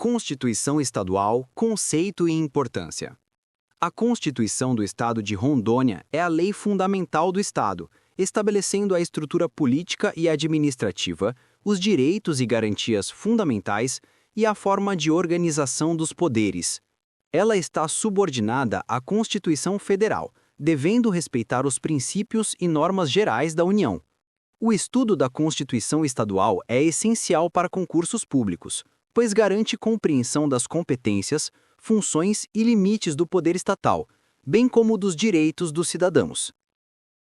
Constituição Estadual, conceito e importância. A Constituição do Estado de Rondônia é a lei fundamental do Estado, estabelecendo a estrutura política e administrativa, os direitos e garantias fundamentais e a forma de organização dos poderes. Ela está subordinada à Constituição Federal, devendo respeitar os princípios e normas gerais da União. O estudo da Constituição Estadual é essencial para concursos públicos, pois garante compreensão das competências, funções e limites do poder estatal, bem como dos direitos dos cidadãos.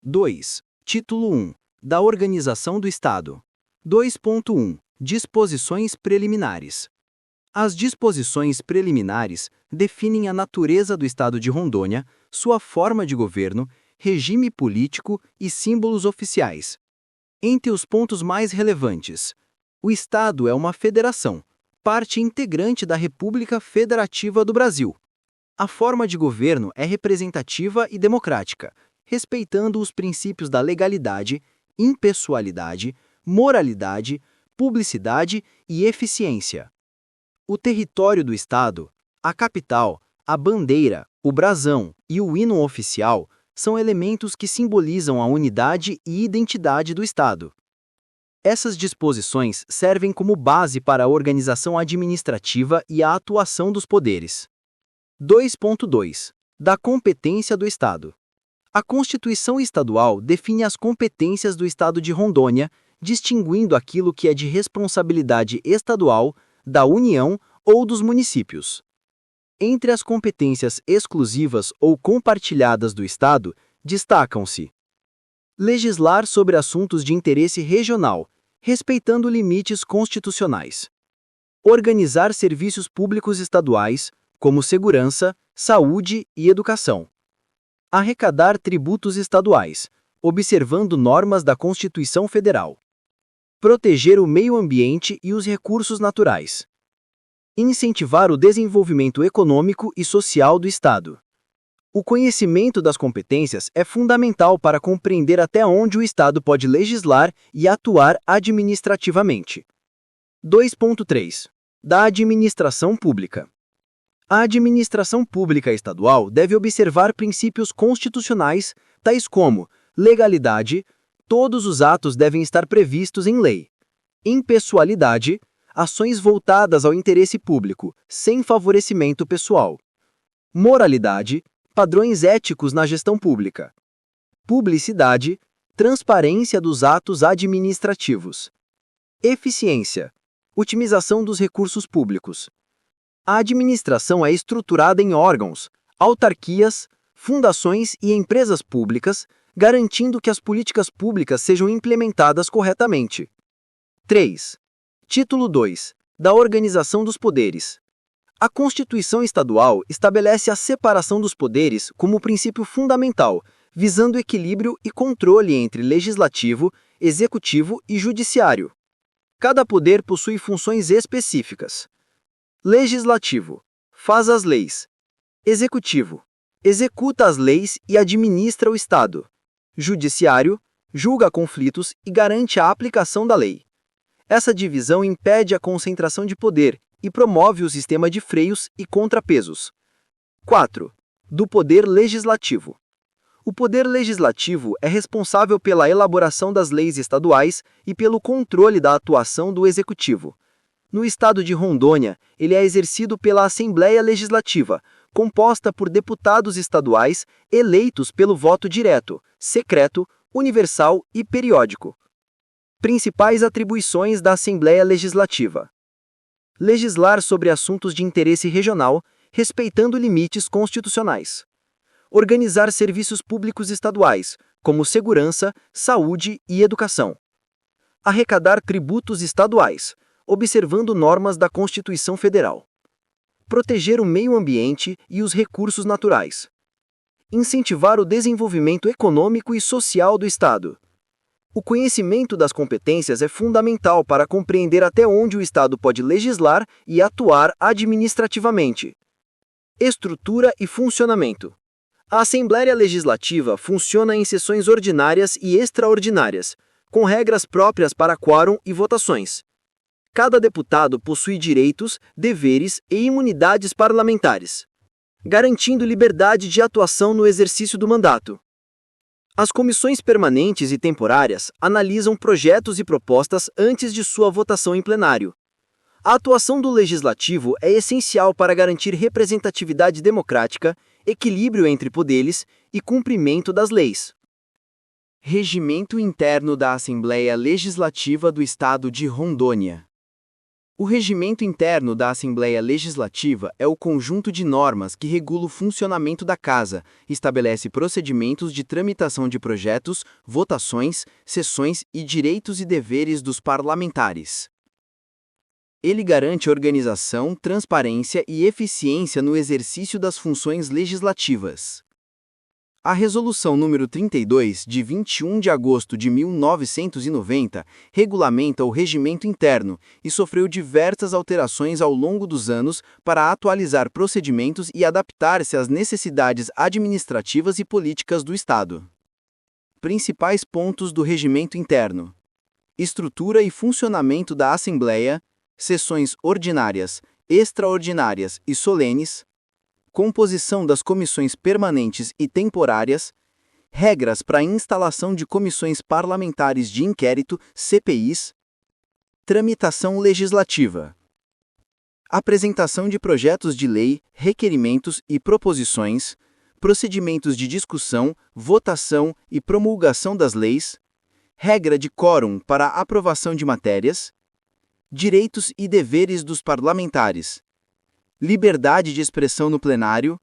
2. Título 1. Da Organização do Estado. 2.1. Disposições preliminares. As disposições preliminares definem a natureza do Estado de Rondônia, sua forma de governo, regime político e símbolos oficiais. Entre os pontos mais relevantes, o Estado é uma federação, parte integrante da República Federativa do Brasil. A forma de governo é representativa e democrática, respeitando os princípios da legalidade, impessoalidade, moralidade, publicidade e eficiência. O território do Estado, a capital, a bandeira, o brasão e o hino oficial são elementos que simbolizam a unidade e identidade do Estado. Essas disposições servem como base para a organização administrativa e a atuação dos poderes. 2.2. Da competência do Estado. A Constituição Estadual define as competências do Estado de Rondônia, distinguindo aquilo que é de responsabilidade estadual, da União ou dos municípios. Entre as competências exclusivas ou compartilhadas do Estado, destacam-se: legislar sobre assuntos de interesse regional, respeitando limites constitucionais. Organizar serviços públicos estaduais, como segurança, saúde e educação. Arrecadar tributos estaduais, observando normas da Constituição Federal. Proteger o meio ambiente e os recursos naturais. Incentivar o desenvolvimento econômico e social do Estado. O conhecimento das competências é fundamental para compreender até onde o Estado pode legislar e atuar administrativamente. 2.3. Da administração pública. A administração pública estadual deve observar princípios constitucionais, tais como legalidade, todos os atos devem estar previstos em lei. Impessoalidade, ações voltadas ao interesse público, sem favorecimento pessoal. Moralidade, padrões éticos na gestão pública. Publicidade, transparência dos atos administrativos. Eficiência, otimização dos recursos públicos. A administração é estruturada em órgãos, autarquias, fundações e empresas públicas, garantindo que as políticas públicas sejam implementadas corretamente. 3. Título 2. Da Organização dos Poderes. A Constituição Estadual estabelece a separação dos poderes como princípio fundamental, visando equilíbrio e controle entre legislativo, executivo e judiciário. Cada poder possui funções específicas. Legislativo: faz as leis. Executivo: executa as leis e administra o Estado. Judiciário: julga conflitos e garante a aplicação da lei. Essa divisão impede a concentração de poder e promove o sistema de freios e contrapesos. 4. Do Poder Legislativo. O Poder Legislativo é responsável pela elaboração das leis estaduais e pelo controle da atuação do Executivo. No Estado de Rondônia, ele é exercido pela Assembleia Legislativa, composta por deputados estaduais eleitos pelo voto direto, secreto, universal e periódico. Principais atribuições da Assembleia Legislativa: legislar sobre assuntos de interesse regional, respeitando limites constitucionais. Organizar serviços públicos estaduais, como segurança, saúde e educação. Arrecadar tributos estaduais, observando normas da Constituição Federal. Proteger o meio ambiente e os recursos naturais. Incentivar o desenvolvimento econômico e social do Estado. O conhecimento das competências é fundamental para compreender até onde o Estado pode legislar e atuar administrativamente. Estrutura e funcionamento. A Assembleia Legislativa funciona em sessões ordinárias e extraordinárias, com regras próprias para quórum e votações. cada deputado possui direitos, deveres e imunidades parlamentares, garantindo liberdade de atuação no exercício do mandato. As comissões permanentes e temporárias analisam projetos e propostas antes de sua votação em plenário. A atuação do Legislativo é essencial para garantir representatividade democrática, equilíbrio entre poderes e cumprimento das leis. Regimento interno da Assembleia Legislativa do Estado de Rondônia. O regimento interno da Assembleia Legislativa é o conjunto de normas que regula o funcionamento da Casa, estabelece procedimentos de tramitação de projetos, votações, sessões e direitos e deveres dos parlamentares. Ele garante organização, transparência e eficiência no exercício das funções legislativas. A Resolução nº 32, de 21 de agosto de 1990, regulamenta o regimento interno e sofreu diversas alterações ao longo dos anos para atualizar procedimentos e adaptar-se às necessidades administrativas e políticas do Estado. Principais pontos do regimento interno: estrutura e funcionamento da Assembleia, sessões ordinárias, extraordinárias e solenes, composição das comissões permanentes e temporárias, regras para a instalação de comissões parlamentares de inquérito, CPIs, tramitação legislativa, apresentação de projetos de lei, requerimentos e proposições, procedimentos de discussão, votação e promulgação das leis, regra de quórum para a aprovação de matérias, direitos e deveres dos parlamentares, liberdade de expressão no plenário,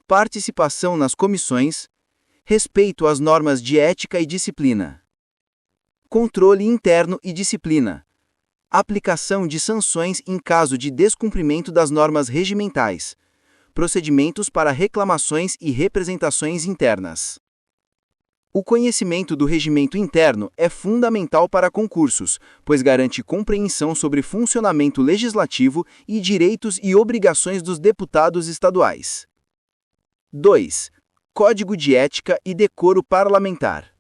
participação nas comissões, respeito às normas de ética e disciplina, controle interno e disciplina, aplicação de sanções em caso de descumprimento das normas regimentais, procedimentos para reclamações e representações internas. O conhecimento do regimento interno é fundamental para concursos, pois garante compreensão sobre funcionamento legislativo e direitos e obrigações dos deputados estaduais. 2. Código de Ética e Decoro Parlamentar.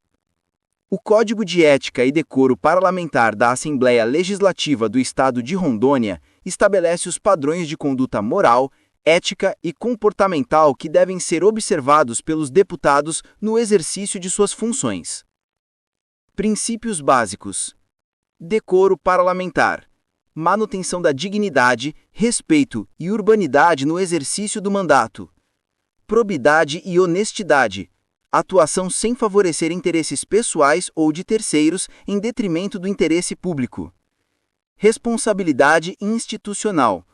O Código de Ética e Decoro Parlamentar da Assembleia Legislativa do Estado de Rondônia estabelece os padrões de conduta moral, ética e comportamental que devem ser observados pelos deputados no exercício de suas funções. Princípios básicos: decoro parlamentar, manutenção da dignidade, respeito e urbanidade no exercício do mandato, probidade e honestidade, atuação sem favorecer interesses pessoais ou de terceiros em detrimento do interesse público, responsabilidade institucional,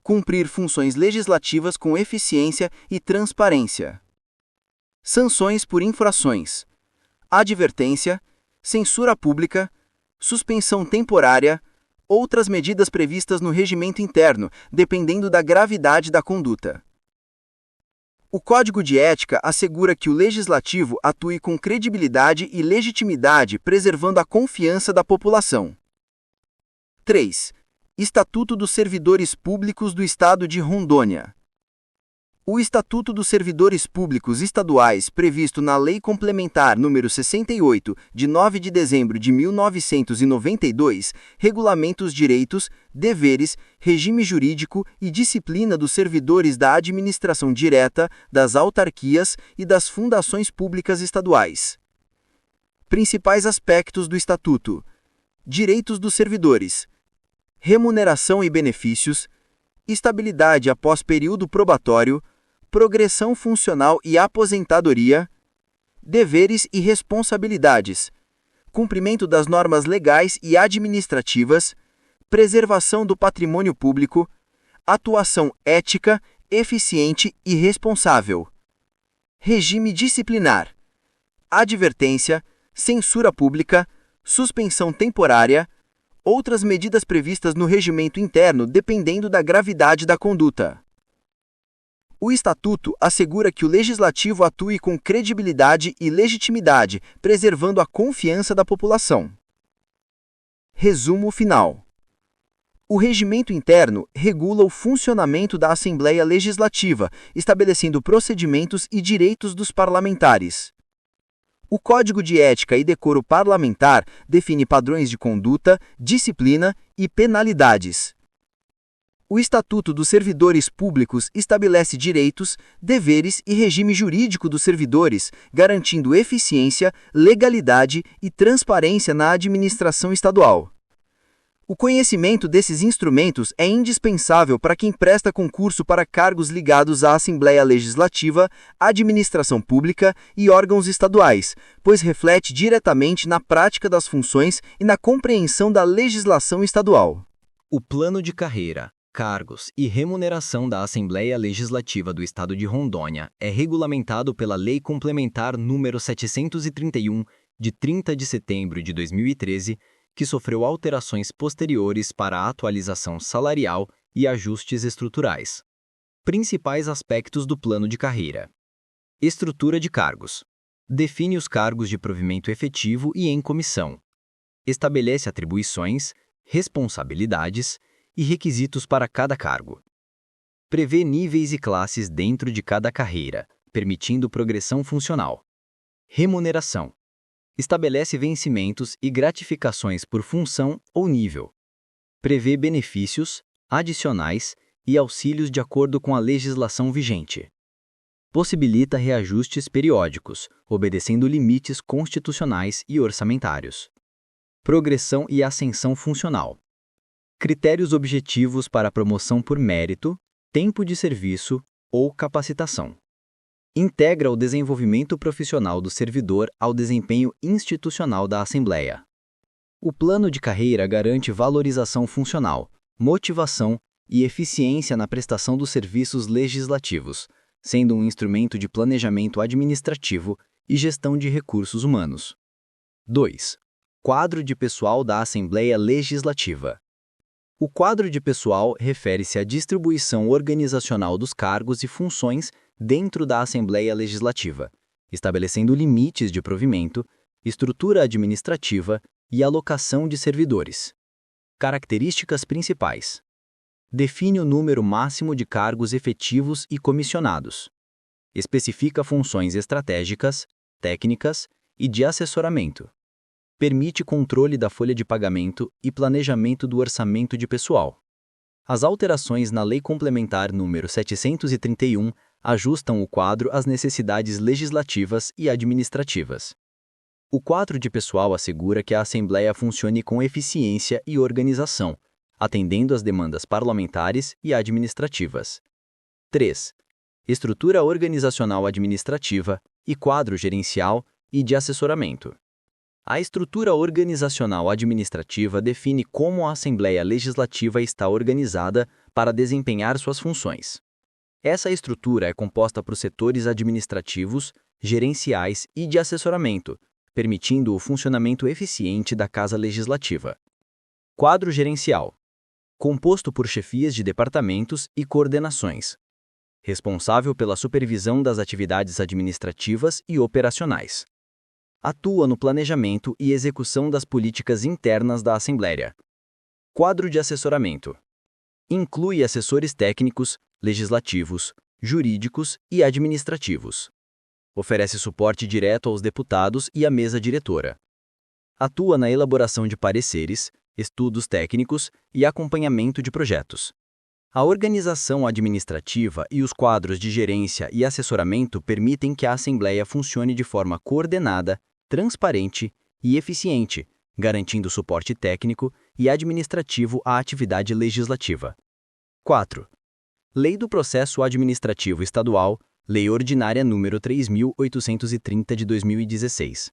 cumprir funções legislativas com eficiência e transparência. Sanções por infrações: advertência, censura pública, suspensão temporária, outras medidas previstas no regimento interno, dependendo da gravidade da conduta. O Código de Ética assegura que o Legislativo atue com credibilidade e legitimidade, preservando a confiança da população. 3. Estatuto dos Servidores Públicos do Estado de Rondônia. O Estatuto dos Servidores Públicos Estaduais, previsto na Lei Complementar nº 68, de 9 de dezembro de 1992, regulamenta os direitos, deveres, regime jurídico e disciplina dos servidores da administração direta, das autarquias e das fundações públicas estaduais. Principais aspectos do Estatuto: direitos dos servidores, remuneração e benefícios, estabilidade após período probatório, progressão funcional e aposentadoria, deveres e responsabilidades, cumprimento das normas legais e administrativas, preservação do patrimônio público, atuação ética, eficiente e responsável, regime disciplinar, advertência, censura pública, suspensão temporária, outras medidas previstas no regimento interno dependendo da gravidade da conduta. O Estatuto assegura que o Legislativo atue com credibilidade e legitimidade, preservando a confiança da população. Resumo final. O regimento interno regula o funcionamento da Assembleia Legislativa, estabelecendo procedimentos e direitos dos parlamentares. O Código de Ética e Decoro Parlamentar define padrões de conduta, disciplina e penalidades. O Estatuto dos Servidores Públicos estabelece direitos, deveres e regime jurídico dos servidores, garantindo eficiência, legalidade e transparência na administração estadual. O conhecimento desses instrumentos é indispensável para quem presta concurso para cargos ligados à Assembleia Legislativa, administração pública e órgãos estaduais, pois reflete diretamente na prática das funções e na compreensão da legislação estadual. O plano de carreira, cargos e remuneração da Assembleia Legislativa do Estado de Rondônia é regulamentado pela Lei Complementar número 731, de 30 de setembro de 2013, que sofreu alterações posteriores para a atualização salarial e ajustes estruturais. Principais aspectos do plano de carreira. Estrutura de cargos. Define os cargos de provimento efetivo e em comissão. Estabelece atribuições, responsabilidades e requisitos para cada cargo. Prevê níveis e classes dentro de cada carreira, permitindo progressão funcional. Remuneração. Estabelece vencimentos e gratificações por função ou nível. Prevê benefícios, adicionais e auxílios de acordo com a legislação vigente. Possibilita reajustes periódicos, obedecendo limites constitucionais e orçamentários. Progressão e ascensão funcional. Critérios objetivos para promoção por mérito, tempo de serviço ou capacitação. Integra o desenvolvimento profissional do servidor ao desempenho institucional da Assembleia. O plano de carreira garante valorização funcional, motivação e eficiência na prestação dos serviços legislativos, sendo um instrumento de planejamento administrativo e gestão de recursos humanos. 2. Quadro de pessoal da Assembleia Legislativa. O quadro de pessoal refere-se à distribuição organizacional dos cargos e funções dentro da Assembleia Legislativa, estabelecendo limites de provimento, estrutura administrativa e alocação de servidores. Características principais. Define o número máximo de cargos efetivos e comissionados. Especifica funções estratégicas, técnicas e de assessoramento. Permite controle da folha de pagamento e planejamento do orçamento de pessoal. As alterações na Lei Complementar número 731 ajustam o quadro às necessidades legislativas e administrativas. O quadro de pessoal assegura que a Assembleia funcione com eficiência e organização, atendendo às demandas parlamentares e administrativas. 3. Estrutura organizacional administrativa e quadro gerencial e de assessoramento. A estrutura organizacional administrativa define como a Assembleia Legislativa está organizada para desempenhar suas funções. Essa estrutura é composta por setores administrativos, gerenciais e de assessoramento, permitindo o funcionamento eficiente da Casa Legislativa. Quadro gerencial. Composto por chefias de departamentos e coordenações. Responsável pela supervisão das atividades administrativas e operacionais. Atua no planejamento e execução das políticas internas da Assembleia. Quadro de assessoramento. Inclui assessores técnicos, legislativos, jurídicos e administrativos. Oferece suporte direto aos deputados e à mesa diretora. Atua na elaboração de pareceres, estudos técnicos e acompanhamento de projetos. A organização administrativa e os quadros de gerência e assessoramento permitem que a Assembleia funcione de forma coordenada, transparente e eficiente, garantindo suporte técnico e administrativo à atividade legislativa. 4. Lei do Processo Administrativo Estadual, Lei Ordinária nº 3.830 de 2016.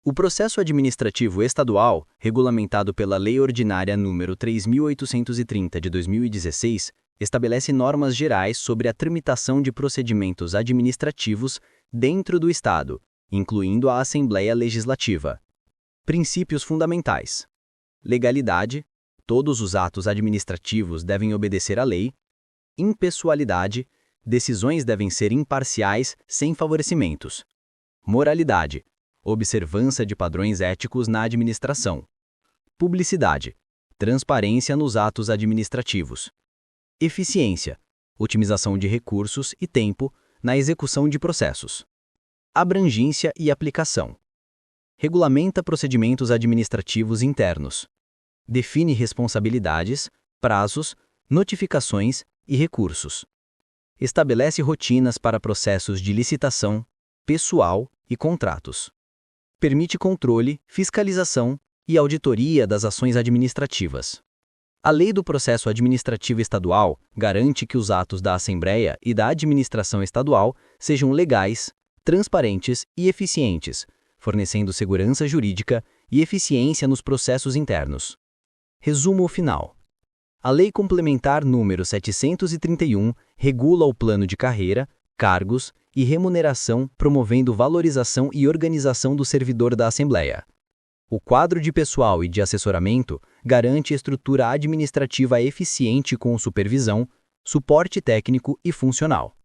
O processo administrativo estadual, regulamentado pela Lei Ordinária nº 3.830 de 2016, estabelece normas gerais sobre a tramitação de procedimentos administrativos dentro do Estado, incluindo a Assembleia Legislativa. Princípios fundamentais. Legalidade. Todos os atos administrativos devem obedecer à lei. Impessoalidade. Decisões devem ser imparciais, sem favorecimentos. Moralidade. Observância de padrões éticos na administração. Publicidade. Transparência nos atos administrativos. Eficiência. Otimização de recursos e tempo na execução de processos. Abrangência e aplicação. regulamenta procedimentos administrativos internos. Define responsabilidades, prazos, notificações e recursos. Estabelece rotinas para processos de licitação, pessoal e contratos. Permite controle, fiscalização e auditoria das ações administrativas. A Lei do Processo Administrativo Estadual garante que os atos da Assembleia e da Administração Estadual sejam legais, transparentes e eficientes, fornecendo segurança jurídica e eficiência nos processos internos. Resumo final. A Lei Complementar número 731 regula o plano de carreira, cargos e remuneração, promovendo valorização e organização do servidor da Assembleia. O quadro de pessoal e de assessoramento garante estrutura administrativa eficiente com supervisão, suporte técnico e funcional.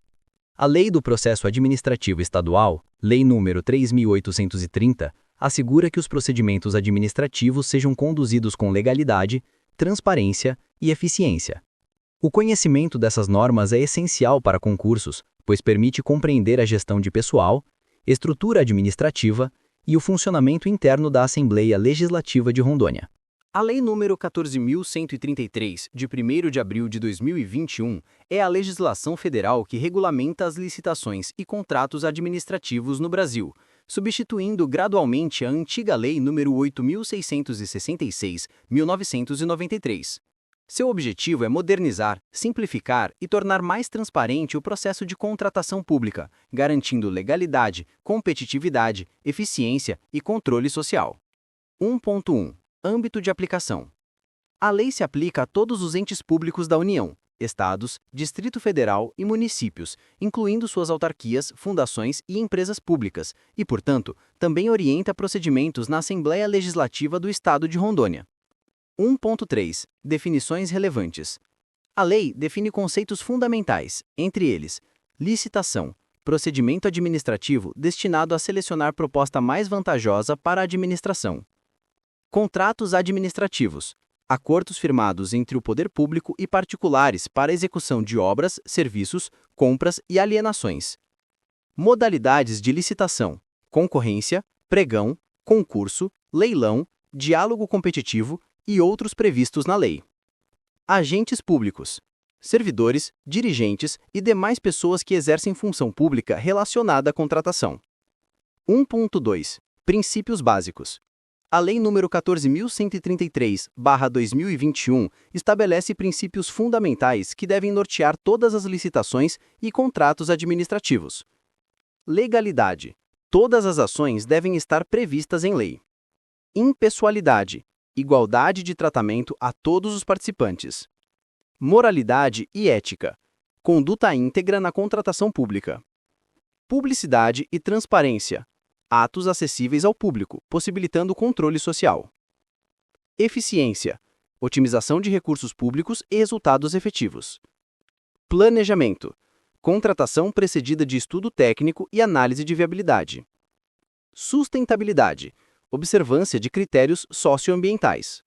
A Lei do Processo Administrativo Estadual, Lei nº 3.830, assegura que os procedimentos administrativos sejam conduzidos com legalidade, transparência e eficiência. O conhecimento dessas normas é essencial para concursos, pois permite compreender a gestão de pessoal, estrutura administrativa e o funcionamento interno da Assembleia Legislativa de Rondônia. A Lei nº 14.133, de 1º de abril de 2021, é a legislação federal que regulamenta as licitações e contratos administrativos no Brasil, substituindo gradualmente a antiga Lei nº 8.666/1993. Seu objetivo é modernizar, simplificar e tornar mais transparente o processo de contratação pública, garantindo legalidade, competitividade, eficiência e controle social. 1.1. Âmbito de aplicação. A lei se aplica a todos os entes públicos da União, estados, Distrito Federal e municípios, incluindo suas autarquias, fundações e empresas públicas, e, portanto, também orienta procedimentos na Assembleia Legislativa do Estado de Rondônia. 1.3. Definições relevantes. A lei define conceitos fundamentais, entre eles, licitação, procedimento administrativo destinado a selecionar proposta mais vantajosa para a administração. Contratos administrativos, acordos firmados entre o poder público e particulares para execução de obras, serviços, compras e alienações. Modalidades de licitação, concorrência, pregão, concurso, leilão, diálogo competitivo e outros previstos na lei. Agentes públicos, servidores, dirigentes e demais pessoas que exercem função pública relacionada à contratação. 1.2. Princípios básicos. A Lei nº 14.133/2021 estabelece princípios fundamentais que devem nortear todas as licitações e contratos administrativos. Legalidade. Todas as ações devem estar previstas em lei. Impessoalidade. Igualdade de tratamento a todos os participantes. Moralidade e ética. Conduta íntegra na contratação pública. Publicidade e transparência. Atos acessíveis ao público, possibilitando controle social. Eficiência. Otimização de recursos públicos e resultados efetivos. Planejamento. Contratação precedida de estudo técnico e análise de viabilidade. Sustentabilidade. Observância de critérios socioambientais.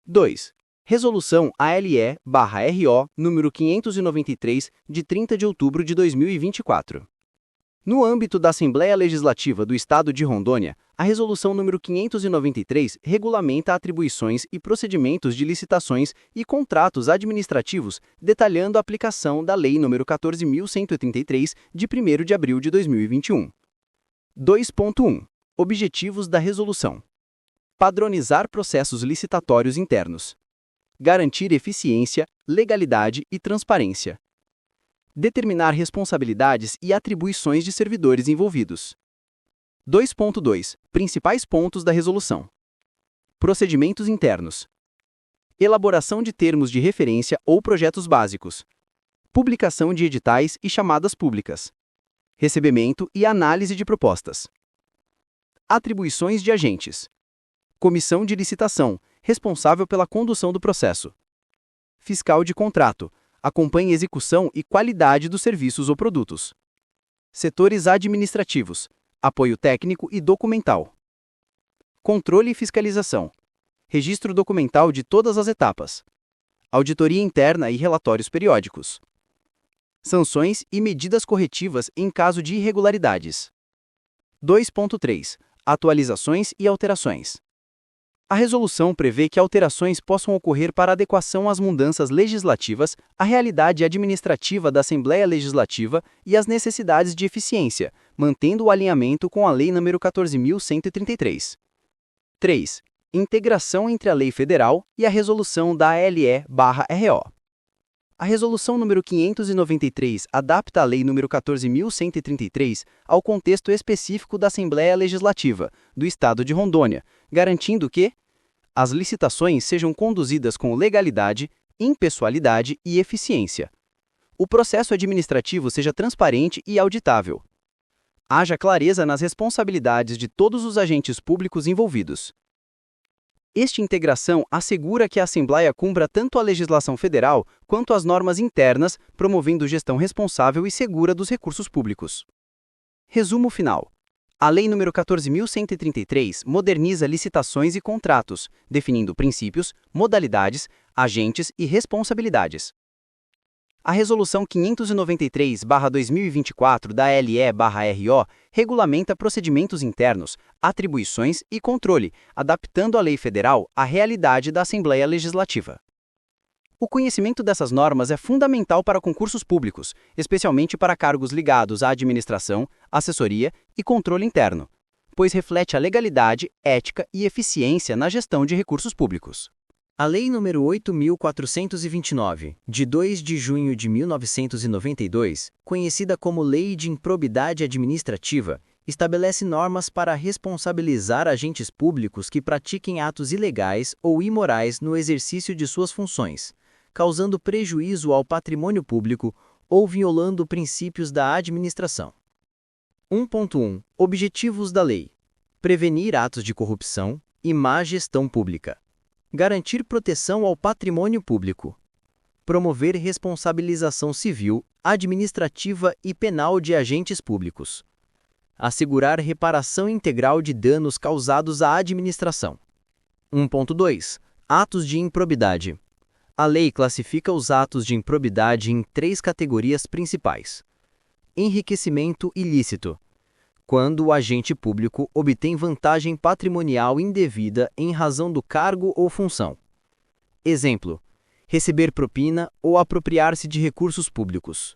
2. Resolução ALE/RO número 593, de 30 de outubro de 2024. No âmbito da Assembleia Legislativa do Estado de Rondônia, a Resolução número 593 regulamenta atribuições e procedimentos de licitações e contratos administrativos, detalhando a aplicação da Lei nº 14.133, de 1º de abril de 2021. 2.1. Objetivos da resolução. Padronizar processos licitatórios internos. Garantir eficiência, legalidade e transparência. Determinar responsabilidades e atribuições de servidores envolvidos. 2.2. Principais pontos da resolução. Procedimentos internos. Elaboração de termos de referência ou projetos básicos. Publicação de editais e chamadas públicas. Recebimento e análise de propostas. Atribuições de agentes. Comissão de licitação, responsável pela condução do processo. Fiscal de contrato, acompanha a execução e qualidade dos serviços ou produtos. Setores administrativos, apoio técnico e documental. Controle e fiscalização, registro documental de todas as etapas. Auditoria interna e relatórios periódicos. Sanções e medidas corretivas em caso de irregularidades. 2.3. atualizações e alterações. A resolução prevê que alterações possam ocorrer para adequação às mudanças legislativas, à realidade administrativa da Assembleia Legislativa e às necessidades de eficiência, mantendo o alinhamento com a Lei nº 14.133. 3. Integração entre a Lei Federal e a Resolução da ALE/RO. A Resolução nº 593 adapta a Lei nº 14.133 ao contexto específico da Assembleia Legislativa do Estado de Rondônia, garantindo que as licitações sejam conduzidas com legalidade, impessoalidade e eficiência. O processo administrativo seja transparente e auditável. Haja clareza nas responsabilidades de todos os agentes públicos envolvidos. Esta integração assegura que a Assembleia cumpra tanto a legislação federal quanto as normas internas, promovendo gestão responsável e segura dos recursos públicos. Resumo final. A Lei nº 14.133 moderniza licitações e contratos, definindo princípios, modalidades, agentes e responsabilidades. A Resolução 593/2024 da ALE/RO regulamenta procedimentos internos, atribuições e controle, adaptando a lei federal à realidade da Assembleia Legislativa. O conhecimento dessas normas é fundamental para concursos públicos, especialmente para cargos ligados à administração, assessoria e controle interno, pois reflete a legalidade, ética e eficiência na gestão de recursos públicos. A Lei nº 8.429, de 2 de junho de 1992, conhecida como Lei de Improbidade Administrativa, estabelece normas para responsabilizar agentes públicos que pratiquem atos ilegais ou imorais no exercício de suas funções, causando prejuízo ao patrimônio público ou violando princípios da administração. 1.1. Objetivos da lei: prevenir atos de corrupção e má gestão pública, garantir proteção ao patrimônio público, promover responsabilização civil, administrativa e penal de agentes públicos, assegurar reparação integral de danos causados à administração. 1.2. Atos de improbidade. A lei classifica os atos de improbidade em 3 categorias principais. Enriquecimento ilícito, quando o agente público obtém vantagem patrimonial indevida em razão do cargo ou função. Exemplo: receber propina ou apropriar-se de recursos públicos.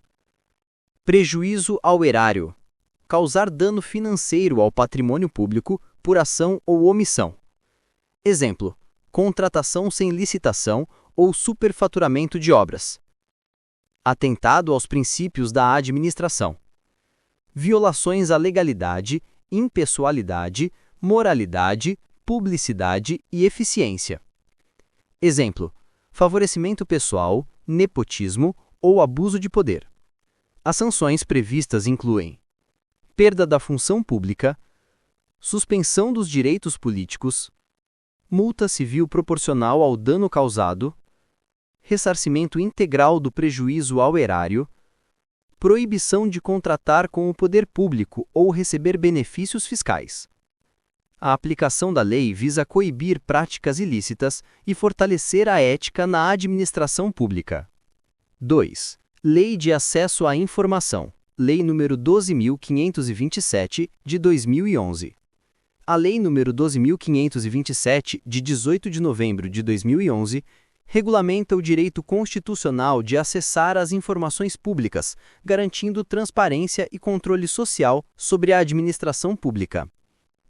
Prejuízo ao erário, causar dano financeiro ao patrimônio público por ação ou omissão. Exemplo: contratação sem licitação ou superfaturamento de obras. Atentado aos princípios da administração. Violações à legalidade, impessoalidade, moralidade, publicidade e eficiência. Exemplo: favorecimento pessoal, nepotismo ou abuso de poder. As sanções previstas incluem perda da função pública, suspensão dos direitos políticos, multa civil proporcional ao dano causado, ressarcimento integral do prejuízo ao erário, proibição de contratar com o poder público ou receber benefícios fiscais. A aplicação da lei visa coibir práticas ilícitas e fortalecer a ética na administração pública. 2. Lei de Acesso à Informação. Lei nº 12.527, de 2011. A Lei nº 12.527, de 18 de novembro de 2011, regulamenta o direito constitucional de acessar as informações públicas, garantindo transparência e controle social sobre a administração pública.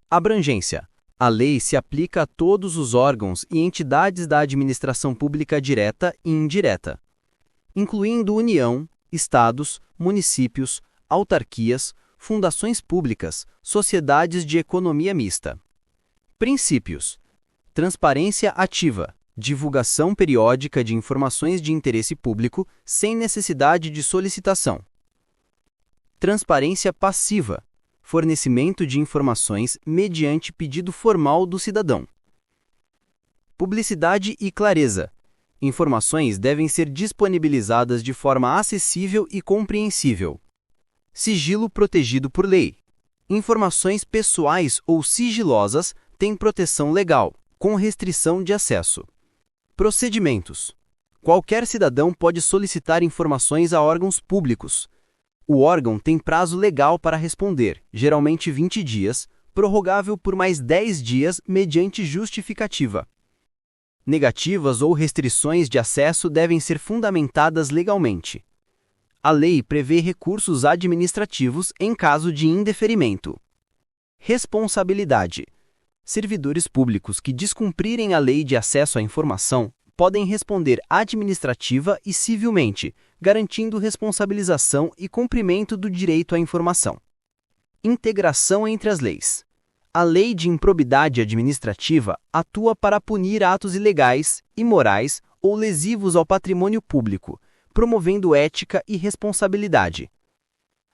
Abrangência. A lei se aplica a todos os órgãos e entidades da administração pública direta e indireta, incluindo União, estados, municípios, autarquias, fundações públicas, sociedades de economia mista. Princípios: transparência ativa, divulgação periódica de informações de interesse público sem necessidade de solicitação. Transparência passiva, fornecimento de informações mediante pedido formal do cidadão. Publicidade e clareza. Informações devem ser disponibilizadas de forma acessível e compreensível. Sigilo protegido por lei. Informações pessoais ou sigilosas têm proteção legal, com restrição de acesso. Procedimentos. Qualquer cidadão pode solicitar informações a órgãos públicos. O órgão tem prazo legal para responder, geralmente 20 dias, prorrogável por mais 10 dias mediante justificativa. Negativas ou restrições de acesso devem ser fundamentadas legalmente. A lei prevê recursos administrativos em caso de indeferimento. Responsabilidade. Servidores públicos que descumprirem a lei de acesso à informação podem responder administrativa e civilmente, garantindo responsabilização e cumprimento do direito à informação. Integração entre as leis. A lei de improbidade administrativa atua para punir atos ilegais, imorais ou lesivos ao patrimônio público, promovendo ética e responsabilidade.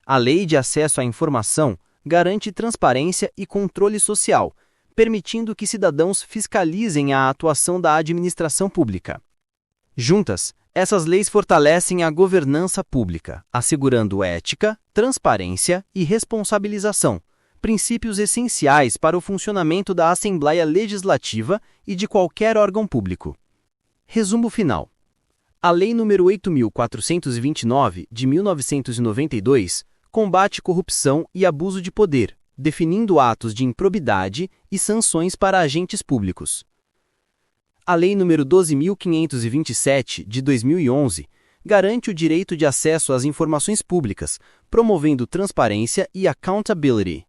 A lei de acesso à informação garante transparência e controle social, permitindo que cidadãos fiscalizem a atuação da administração pública. Juntas, essas leis fortalecem a governança pública, assegurando ética, transparência e responsabilização, princípios essenciais para o funcionamento da Assembleia Legislativa e de qualquer órgão público. Resumo final. A Lei nº 8.429, de 1992, combate corrupção e abuso de poder, definindo atos de improbidade e sanções para agentes públicos. A Lei nº 12.527, de 2011, garante o direito de acesso às informações públicas, promovendo transparência e accountability.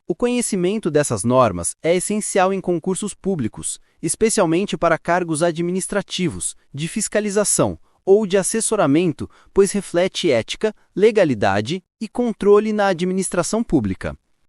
O conhecimento dessas normas é essencial em concursos públicos, especialmente para cargos administrativos, de fiscalização ou de assessoramento, pois reflete ética, legalidade e controle na administração pública.